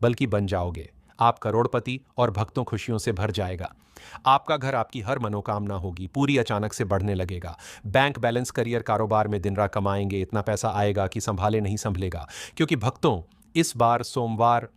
बल्कि बन जाओगे। आप करोड़पति और भक्तों खुशियों से भर जाएगा। आपका घर आपकी हर मनोकामना होगी, पूरी अचानक से बढ़ने लगेगा। बैंक बैलेंस, करियर, कारोबार में दिन रात कमाएंगे, इतना पैसा आएगा कि संभाले नहीं संभलेगा। क्योंकि भक्तों, इस बार सोमवार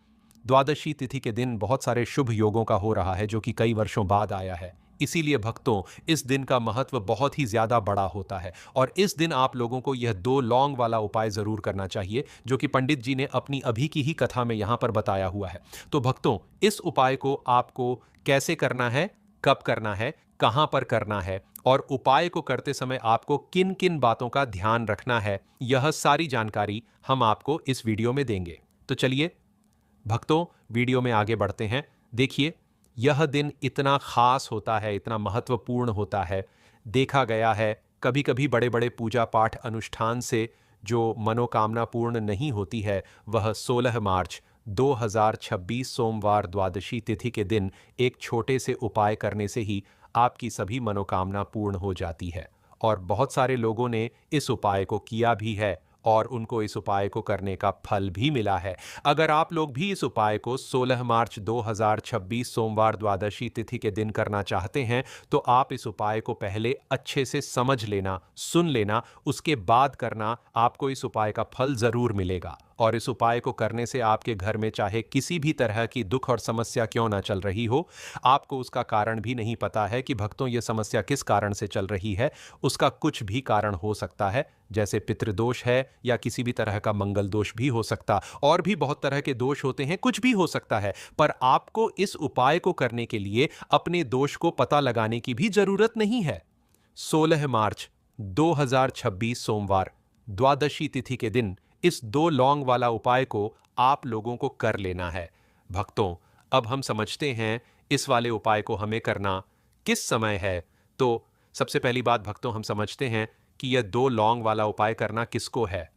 द्वादशी तिथि के दिन बहुत सारे शुभ योगों का हो रहा है, जो कि कई वर्षों बाद आया है। इसीलिए भक्तों, इस दिन का महत्व बहुत ही ज्यादा बड़ा होता है और इस दिन आप लोगों को यह 2 लौंग वाला उपाय जरूर करना चाहिए, जो कि पंडित जी ने अपनी अभी की ही कथा में यहां पर बताया हुआ है। तो भक्तों, इस उपाय को आपको कैसे करना है, कब करना है, कहां पर करना है और उपाय को करते समय आपको किन किन बातों का ध्यान रखना है, यह सारी जानकारी हम आपको इस वीडियो में देंगे। तो चलिए भक्तों, वीडियो में आगे बढ़ते हैं। देखिए, यह दिन इतना खास होता है, इतना महत्वपूर्ण होता है। देखा गया है कभी कभी बड़े बड़े पूजा पाठ अनुष्ठान से जो मनोकामना पूर्ण नहीं होती है, वह 16 मार्च 2026 सोमवार द्वादशी तिथि के दिन एक छोटे से उपाय करने से ही आपकी सभी मनोकामना पूर्ण हो जाती है। और बहुत सारे लोगों ने इस उपाय को किया भी है और उनको इस उपाय को करने का फल भी मिला है। अगर आप लोग भी इस उपाय को 16 मार्च 2026 सोमवार द्वादशी तिथि के दिन करना चाहते हैं, तो आप इस उपाय को पहले अच्छे से समझ लेना, सुन लेना, उसके बाद करना। आपको इस उपाय का फल जरूर मिलेगा और इस उपाय को करने से आपके घर में चाहे किसी भी तरह की दुख और समस्या क्यों ना चल रही हो, आपको उसका कारण भी नहीं पता है कि भक्तों ये समस्या किस कारण से चल रही है, उसका कुछ भी कारण हो सकता है, जैसे पितृदोष है या किसी भी तरह का मंगल दोष भी हो सकता, और भी बहुत तरह के दोष होते हैं, कुछ भी हो सकता है। पर आपको इस उपाय को करने के लिए अपने दोष को पता लगाने की भी जरूरत नहीं है। 16 मार्च 2026 सोमवार द्वादशी तिथि के दिन इस 2 लौंग वाला उपाय को आप लोगों को कर लेना है। भक्तों, अब हम समझते हैं इस वाले उपाय को हमें करना किस समय है। तो सबसे पहली बात भक्तों, हम समझते हैं कि यह 2 लौंग वाला उपाय करना किसको है।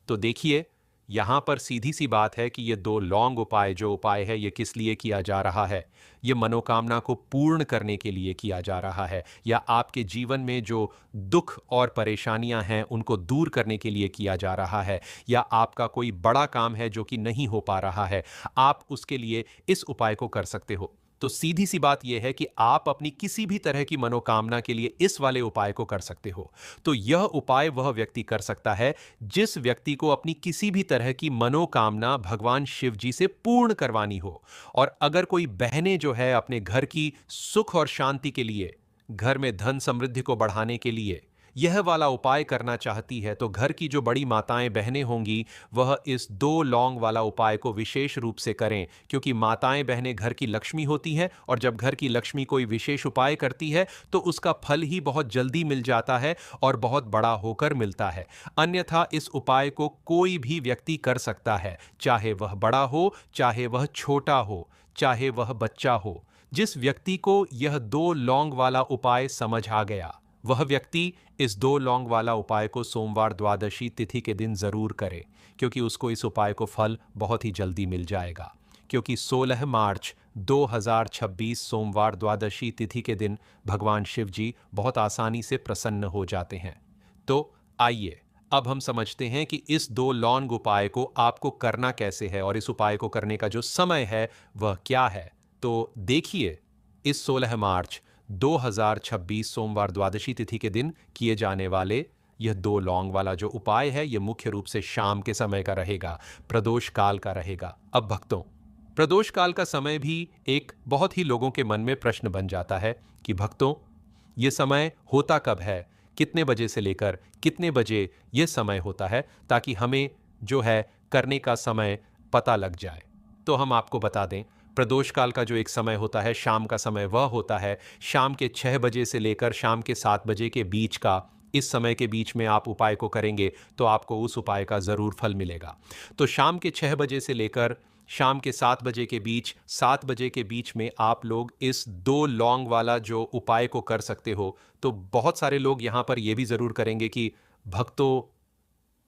तो देखिए, यहां पर सीधी सी बात है कि ये 2 लौंग उपाय जो उपाय है, ये किस लिए किया जा रहा है। ये मनोकामना को पूर्ण करने के लिए किया जा रहा है, या आपके जीवन में जो दुख और परेशानियां हैं उनको दूर करने के लिए किया जा रहा है, या आपका कोई बड़ा काम है जो कि नहीं हो पा रहा है, आप उसके लिए इस उपाय को कर सकते हो। तो सीधी सी बात यह है कि आप अपनी किसी भी तरह की मनोकामना के लिए इस वाले उपाय को कर सकते हो। तो यह उपाय वह व्यक्ति कर सकता है जिस व्यक्ति को अपनी किसी भी तरह की मनोकामना भगवान शिव जी से पूर्ण करवानी हो। और अगर कोई बहनें जो है अपने घर की सुख और शांति के लिए, घर में धन समृद्धि को बढ़ाने के लिए यह वाला उपाय करना चाहती है, तो घर की जो बड़ी माताएं बहनें होंगी वह इस 2 लौंग वाला उपाय को विशेष रूप से करें, क्योंकि माताएं बहनें घर की लक्ष्मी होती हैं और जब घर की लक्ष्मी कोई विशेष उपाय करती है तो उसका फल ही बहुत जल्दी मिल जाता है और बहुत बड़ा होकर मिलता है। अन्यथा इस उपाय को कोई भी व्यक्ति कर सकता है, चाहे वह बड़ा हो, चाहे वह छोटा हो, चाहे वह बच्चा हो। जिस व्यक्ति को यह 2 लौंग वाला उपाय समझ आ गया, वह व्यक्ति इस 2 लौंग वाला उपाय को सोमवार द्वादशी तिथि के दिन जरूर करे, क्योंकि उसको इस उपाय को फल बहुत ही जल्दी मिल जाएगा। क्योंकि 16 मार्च 2026 सोमवार द्वादशी तिथि के दिन भगवान शिव जी बहुत आसानी से प्रसन्न हो जाते हैं। तो आइए अब हम समझते हैं कि इस 2 लौंग उपाय को आपको करना कैसे है और इस उपाय को करने का जो समय है वह क्या है। तो देखिए, इस 16 मार्च 2026 सोमवार द्वादशी तिथि के दिन किए जाने वाले यह 2 लौंग वाला जो उपाय है, यह मुख्य रूप से शाम के समय का रहेगा, प्रदोष काल का रहेगा। अब भक्तों, प्रदोष काल का समय भी एक बहुत ही लोगों के मन में प्रश्न बन जाता है कि भक्तों, यह समय होता कब है, कितने बजे से लेकर कितने बजे यह समय होता है, ताकि हमें जो है करने का समय पता लग जाए। तो हम आपको बता दें, प्रदोष काल का जो एक समय होता है, शाम का समय, वह होता है शाम के 6 बजे से लेकर शाम के 7 बजे के बीच का। इस समय के बीच में आप उपाय को करेंगे तो आपको उस उपाय का जरूर फल मिलेगा। तो शाम के 6 बजे से लेकर शाम के 7 बजे के बीच, 7 बजे के बीच में आप लोग इस 2 लौंग वाला जो उपाय को कर सकते हो। तो बहुत सारे लोग यहाँ पर यह भी जरूर करेंगे कि भक्तों,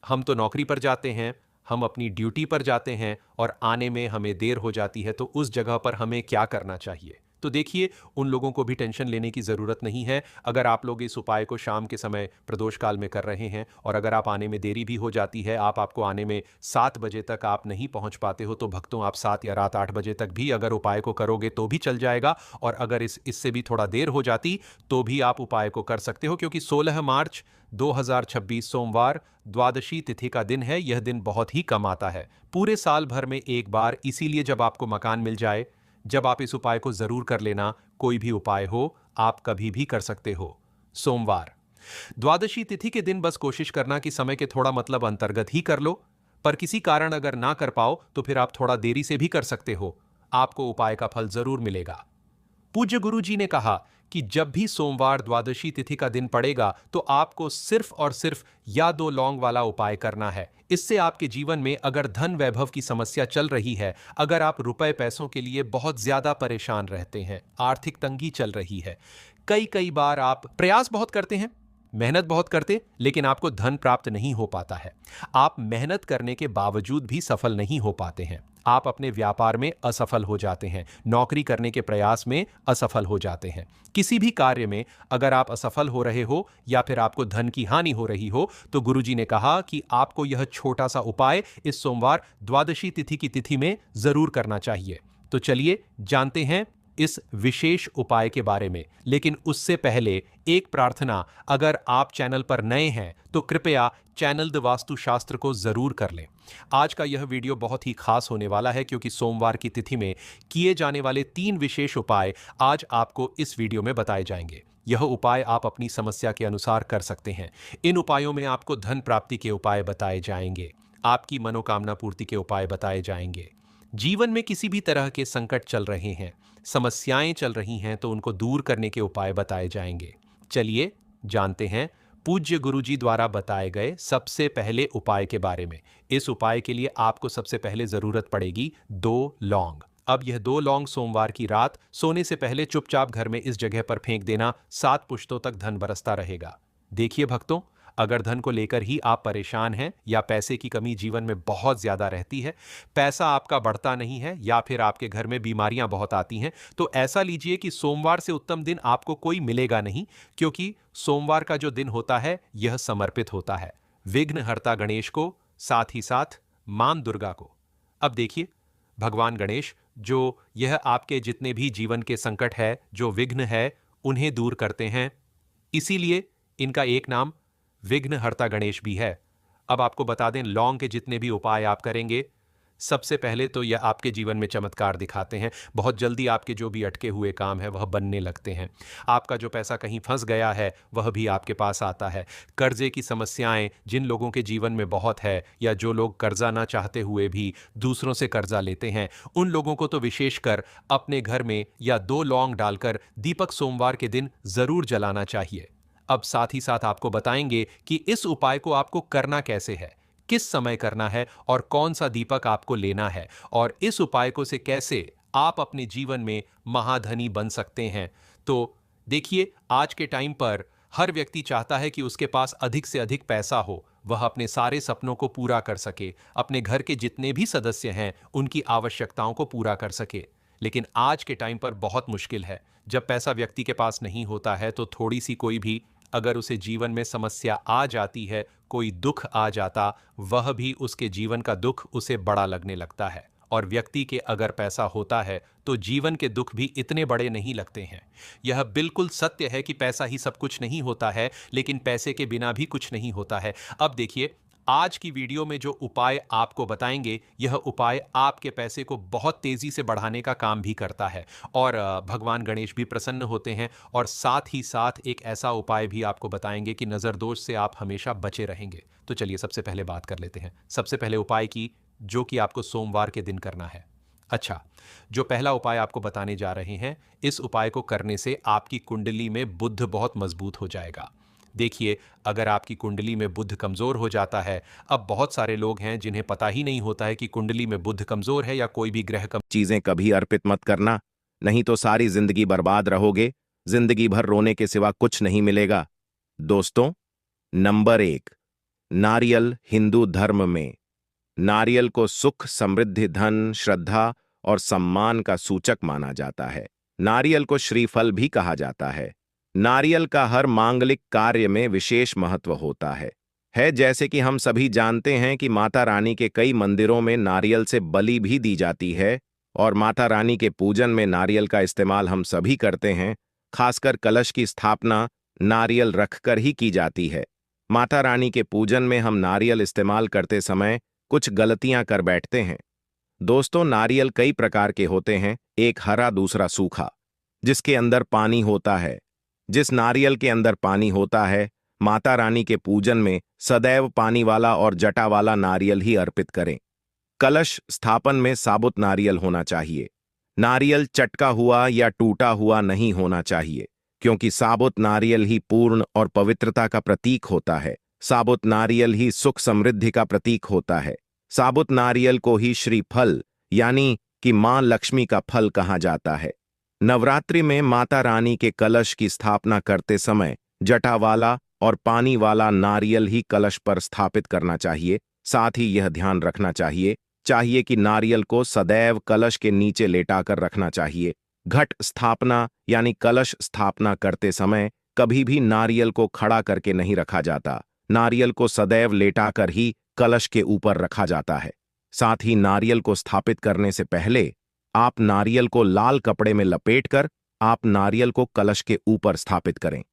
हम तो नौकरी पर जाते हैं, हम अपनी ड्यूटी पर जाते हैं और आने में हमें देर हो जाती है, तो उस जगह पर हमें क्या करना चाहिए। तो देखिए, उन लोगों को भी टेंशन लेने की ज़रूरत नहीं है। अगर आप लोग इस उपाय को शाम के समय प्रदोष काल में कर रहे हैं और अगर आप आने में देरी भी हो जाती है, आपको आने में 7 बजे तक आप नहीं पहुंच पाते हो, तो भक्तों आप 7 या रात 8 बजे तक भी अगर उपाय को करोगे तो भी चल जाएगा। और अगर इससे भी थोड़ा देर हो जाती तो भी आप उपाय को कर सकते हो, क्योंकि 16 मार्च 2026 सोमवार द्वादशी तिथि का दिन है। यह दिन बहुत ही कम आता है, पूरे साल भर में एक बार। इसीलिए जब आपको मकान मिल जाए, जब आप इस उपाय को जरूर कर लेना। कोई भी उपाय हो, आप कभी भी कर सकते हो। सोमवार द्वादशी तिथि के दिन बस कोशिश करना कि समय के थोड़ा मतलब अंतर्गत ही कर लो, पर किसी कारण अगर ना कर पाओ तो फिर आप थोड़ा देरी से भी कर सकते हो। आपको उपाय का फल जरूर मिलेगा। पूज्य गुरु जी ने कहा कि जब भी सोमवार द्वादशी तिथि का दिन पड़ेगा तो आपको सिर्फ और सिर्फ या 2 लौंग वाला उपाय करना है। इससे आपके जीवन में अगर धन वैभव की समस्या चल रही है, अगर आप रुपए पैसों के लिए बहुत ज्यादा परेशान रहते हैं, आर्थिक तंगी चल रही है, कई कई बार आप प्रयास बहुत करते हैं, मेहनत बहुत करते, लेकिन आपको धन प्राप्त नहीं हो पाता है। आप मेहनत करने के बावजूद भी सफल नहीं हो पाते हैं। आप अपने व्यापार में असफल हो जाते हैं, नौकरी करने के प्रयास में असफल हो जाते हैं। किसी भी कार्य में अगर आप असफल हो रहे हो या फिर आपको धन की हानि हो रही हो, तो गुरुजी ने कहा कि आपको यह छोटा सा उपाय इस सोमवार द्वादशी तिथि की तिथि में जरूर करना चाहिए। तो चलिए जानते हैं इस विशेष उपाय के बारे में। लेकिन उससे पहले एक प्रार्थना, अगर आप चैनल पर नए हैं तो कृपया चैनल द वास्तु शास्त्र को जरूर कर लें। आज का यह वीडियो बहुत ही खास होने वाला है, क्योंकि सोमवार की तिथि में किए जाने वाले 3 विशेष उपाय आज आपको इस वीडियो में बताए जाएंगे। यह उपाय आप अपनी समस्या के अनुसार कर सकते हैं। इन उपायों में आपको धन प्राप्ति के उपाय बताए जाएंगे, आपकी मनोकामना पूर्ति के उपाय बताए जाएंगे। जीवन में किसी भी तरह के संकट चल रहे हैं, समस्याएं चल रही हैं, तो उनको दूर करने के उपाय बताए जाएंगे। चलिए जानते हैं पूज्य गुरुजी द्वारा बताए गए सबसे पहले उपाय के बारे में। इस उपाय के लिए आपको सबसे पहले जरूरत पड़ेगी 2 लौंग। अब यह 2 लौंग सोमवार की रात सोने से पहले चुपचाप घर में इस जगह पर फेंक देना। 7 पुश्तों तक धन बरसता रहेगा। देखिए भक्तों, अगर धन को लेकर ही आप परेशान हैं या पैसे की कमी जीवन में बहुत ज्यादा रहती है, पैसा आपका बढ़ता नहीं है या फिर आपके घर में बीमारियां बहुत आती हैं, तो ऐसा लीजिए कि सोमवार से उत्तम दिन आपको कोई मिलेगा नहीं, क्योंकि सोमवार का जो दिन होता है यह समर्पित होता है विघ्नहर्ता गणेश को, साथ ही साथ मां दुर्गा को। अब देखिए, भगवान गणेश जो यह आपके जितने भी जीवन के संकट है, जो विघ्न है, उन्हें दूर करते हैं। इसीलिए इनका एक नाम विघ्नहर्ता गणेश भी है। अब आपको बता दें, लौंग के जितने भी उपाय आप करेंगे, सबसे पहले तो यह आपके जीवन में चमत्कार दिखाते हैं। बहुत जल्दी आपके जो भी अटके हुए काम है वह बनने लगते हैं। आपका जो पैसा कहीं फंस गया है वह भी आपके पास आता है। कर्जे की समस्याएं जिन लोगों के जीवन में बहुत है, या जो लोग कर्जा ना चाहते हुए भी दूसरों से कर्जा लेते हैं, उन लोगों को तो विशेषकर अपने घर में या 2 लौंग डालकर दीपक सोमवार के दिन जरूर जलाना चाहिए। अब साथ ही साथ आपको बताएंगे कि इस उपाय को आपको करना कैसे है, किस समय करना है और कौन सा दीपक आपको लेना है, और इस उपाय को से कैसे आप अपने जीवन में महाधनी बन सकते हैं। तो देखिए, आज के टाइम पर हर व्यक्ति चाहता है कि उसके पास अधिक से अधिक पैसा हो, वह अपने सारे सपनों को पूरा कर सके, अपने घर के जितने भी सदस्य हैं उनकी आवश्यकताओं को पूरा कर सके। लेकिन आज के टाइम पर बहुत मुश्किल है। जब पैसा व्यक्ति के पास नहीं होता है तो थोड़ी सी कोई भी अगर उसे जीवन में समस्या आ जाती है, कोई दुख आ जाता, वह भी उसके जीवन का दुख उसे बड़ा लगने लगता है। और व्यक्ति के अगर पैसा होता है तो जीवन के दुख भी इतने बड़े नहीं लगते हैं। यह बिल्कुल सत्य है कि पैसा ही सब कुछ नहीं होता है, लेकिन पैसे के बिना भी कुछ नहीं होता है। अब देखिए, आज की वीडियो में जो उपाय आपको बताएंगे, यह उपाय आपके पैसे को बहुत तेजी से बढ़ाने का काम भी करता है, और भगवान गणेश भी प्रसन्न होते हैं। और साथ ही साथ एक ऐसा उपाय भी आपको बताएंगे कि नज़र दोष से आप हमेशा बचे रहेंगे। तो चलिए सबसे पहले बात कर लेते हैं सबसे पहले उपाय की, जो कि आपको सोमवार के दिन करना है। अच्छा, जो पहला उपाय आपको बताने जा रहे हैं, इस उपाय को करने से आपकी कुंडली में बुध बहुत मजबूत हो जाएगा। देखिए, अगर आपकी कुंडली में बुध कमजोर हो जाता है, अब बहुत सारे लोग हैं जिन्हें पता ही नहीं होता है कि कुंडली में बुध कमजोर है या कोई भी ग्रह चीजें कभी अर्पित मत करना, नहीं तो सारी जिंदगी बर्बाद रहोगे। जिंदगी भर रोने के सिवा कुछ नहीं मिलेगा। दोस्तों, नंबर 1, नारियल। हिंदू धर्म में नारियल को सुख, समृद्धि, धन, श्रद्धा और सम्मान का सूचक माना जाता है। नारियल को श्रीफल भी कहा जाता है। नारियल का हर मांगलिक कार्य में विशेष महत्व होता है जैसे कि हम सभी जानते हैं कि माता रानी के कई मंदिरों में नारियल से बलि भी दी जाती है और माता रानी के पूजन में नारियल का इस्तेमाल हम सभी करते हैं। खासकर कलश की स्थापना नारियल रखकर ही की जाती है। माता रानी के पूजन में हम नारियल इस्तेमाल करते समय कुछ गलतियां कर बैठते हैं। दोस्तों, नारियल कई प्रकार के होते हैं, एक हरा दूसरा सूखा, जिसके अंदर पानी होता है। जिस नारियल के अंदर पानी होता है, माता रानी के पूजन में सदैव पानी वाला और जटा वाला नारियल ही अर्पित करें। कलश स्थापन में साबुत नारियल होना चाहिए। नारियल चटका हुआ या टूटा हुआ नहीं होना चाहिए, क्योंकि साबुत नारियल ही पूर्ण और पवित्रता का प्रतीक होता है। साबुत नारियल ही सुख समृद्धि का प्रतीक होता है। साबुत नारियल को ही श्रीफल यानी कि मां लक्ष्मी का फल कहा जाता है। नवरात्रि में माता रानी के कलश की स्थापना करते समय जटा वाला और पानी वाला नारियल ही कलश पर स्थापित करना चाहिए। साथ ही यह ध्यान रखना चाहिए कि नारियल को सदैव कलश के नीचे लेटाकर रखना चाहिए। घट स्थापना यानी कलश स्थापना करते समय कभी भी नारियल को खड़ा करके नहीं रखा जाता। नारियल को सदैव लेटाकर ही कलश के ऊपर रखा जाता है। साथ ही नारियल को स्थापित करने से पहले आप नारियल को लाल कपड़े में लपेटकर आप नारियल को कलश के ऊपर स्थापित करें।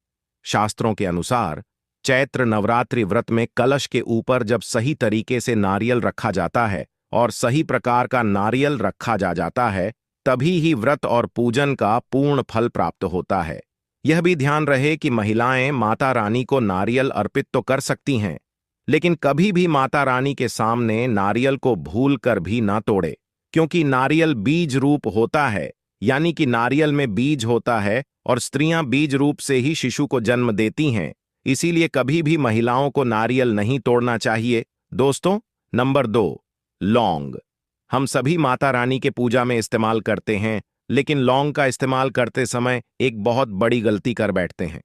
शास्त्रों के अनुसार चैत्र नवरात्रि व्रत में कलश के ऊपर जब सही तरीके से नारियल रखा जाता है और सही प्रकार का नारियल रखा जाता है, तभी ही व्रत और पूजन का पूर्ण फल प्राप्त होता है। यह भी ध्यान रहे कि महिलाएं माता रानी को नारियल अर्पित तो कर सकती हैं, लेकिन कभी भी माता रानी के सामने नारियल को भूल कर भी ना तोड़े, क्योंकि नारियल बीज रूप होता है, यानी कि नारियल में बीज होता है और स्त्रियां बीज रूप से ही शिशु को जन्म देती हैं। इसीलिए कभी भी महिलाओं को नारियल नहीं तोड़ना चाहिए। दोस्तों, नंबर 2, लौंग। हम सभी माता रानी के पूजा में इस्तेमाल करते हैं, लेकिन लौंग का इस्तेमाल करते समय एक बहुत बड़ी गलती कर बैठते हैं।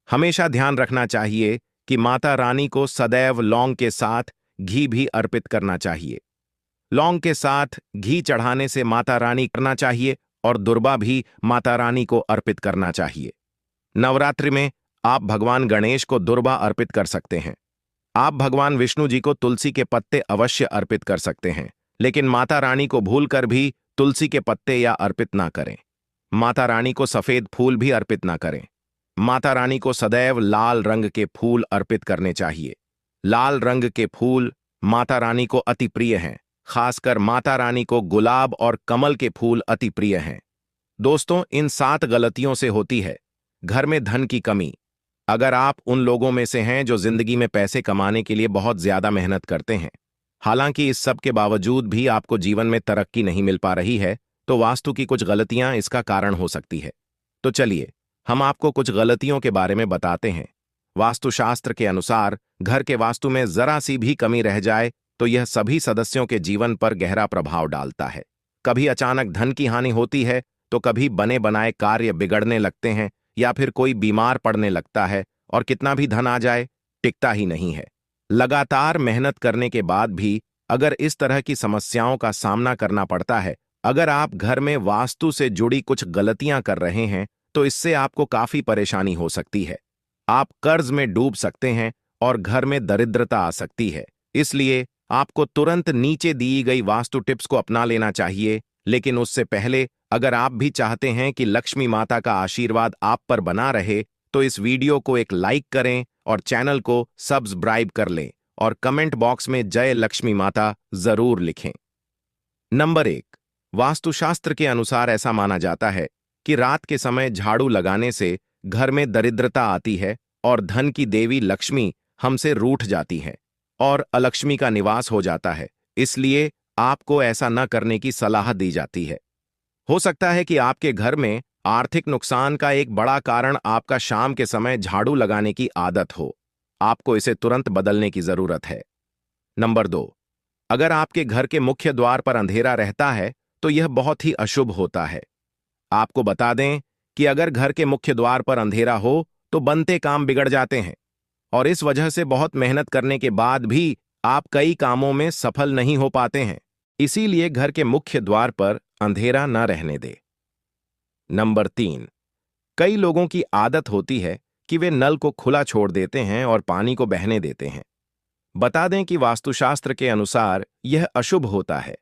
हमेशा ध्यान रखना चाहिए कि माता रानी को सदैव लौंग के साथ घी भी अर्पित करना चाहिए। लौंग के साथ घी चढ़ाने से माता रानी करना चाहिए और दुर्बा भी माता रानी को अर्पित करना चाहिए। नवरात्रि में आप भगवान गणेश को दुर्बा अर्पित कर सकते हैं। आप भगवान विष्णु जी को तुलसी के पत्ते अवश्य अर्पित कर सकते हैं, लेकिन माता रानी को भूलकर भी तुलसी के पत्ते या अर्पित ना करें। माता रानी को सफेद फूल भी अर्पित ना करें। माता रानी को सदैव लाल रंग के फूल अर्पित करने चाहिए। लाल रंग के फूल माता रानी को अति प्रिय हैं। खासकर माता रानी को गुलाब और कमल के फूल अति प्रिय हैं। दोस्तों, इन 7 गलतियों से होती है घर में धन की कमी। अगर आप उन लोगों में से हैं जो जिंदगी में पैसे कमाने के लिए बहुत ज्यादा मेहनत करते हैं, हालांकि इस सब के बावजूद भी आपको जीवन में तरक्की नहीं मिल पा रही है, तो वास्तु की कुछ गलतियां इसका कारण हो सकती है। तो चलिए हम आपको कुछ गलतियों के बारे में बताते हैं। वास्तुशास्त्र के अनुसार घर के वास्तु में जरा सी भी कमी रह जाए तो यह सभी सदस्यों के जीवन पर गहरा प्रभाव डालता है। कभी अचानक धन की हानि होती है, तो कभी बने बनाए कार्य बिगड़ने लगते हैं या फिर कोई बीमार पड़ने लगता है और कितना भी धन आ जाए टिकता ही नहीं है। लगातार मेहनत करने के बाद भी अगर इस तरह की समस्याओं का सामना करना पड़ता है, अगर आप घर में वास्तु से जुड़ी कुछ गलतियां कर रहे हैं, तो इससे आपको काफी परेशानी हो सकती है। आप कर्ज में डूब सकते हैं और घर में दरिद्रता आ सकती है। इसलिए आपको तुरंत नीचे दी गई वास्तु टिप्स को अपना लेना चाहिए, लेकिन उससे पहले अगर आप भी चाहते हैं कि लक्ष्मी माता का आशीर्वाद आप पर बना रहे, तो इस वीडियो को एक लाइक करें और चैनल को सब्सक्राइब कर लें और कमेंट बॉक्स में जय लक्ष्मी माता जरूर लिखें। नंबर 1, वास्तुशास्त्र के अनुसार ऐसा माना जाता है कि रात के समय झाड़ू लगाने से घर में दरिद्रता आती है और धन की देवी लक्ष्मी हमसे रूठ जाती है और अलक्ष्मी का निवास हो जाता है। इसलिए आपको ऐसा न करने की सलाह दी जाती है। हो सकता है कि आपके घर में आर्थिक नुकसान का एक बड़ा कारण आपका शाम के समय झाड़ू लगाने की आदत हो। आपको इसे तुरंत बदलने की जरूरत है। नंबर 2, अगर आपके घर के मुख्य द्वार पर अंधेरा रहता है तो यह बहुत ही अशुभ होता है। आपको बता दें कि अगर घर के मुख्य द्वार पर अंधेरा हो तो बनते काम बिगड़ जाते हैं और इस वजह से बहुत मेहनत करने के बाद भी आप कई कामों में सफल नहीं हो पाते हैं। इसीलिए घर के मुख्य द्वार पर अंधेरा न रहने दें। नंबर 3, कई लोगों की आदत होती है कि वे नल को खुला छोड़ देते हैं और पानी को बहने देते हैं। बता दें कि वास्तुशास्त्र के अनुसार यह अशुभ होता है।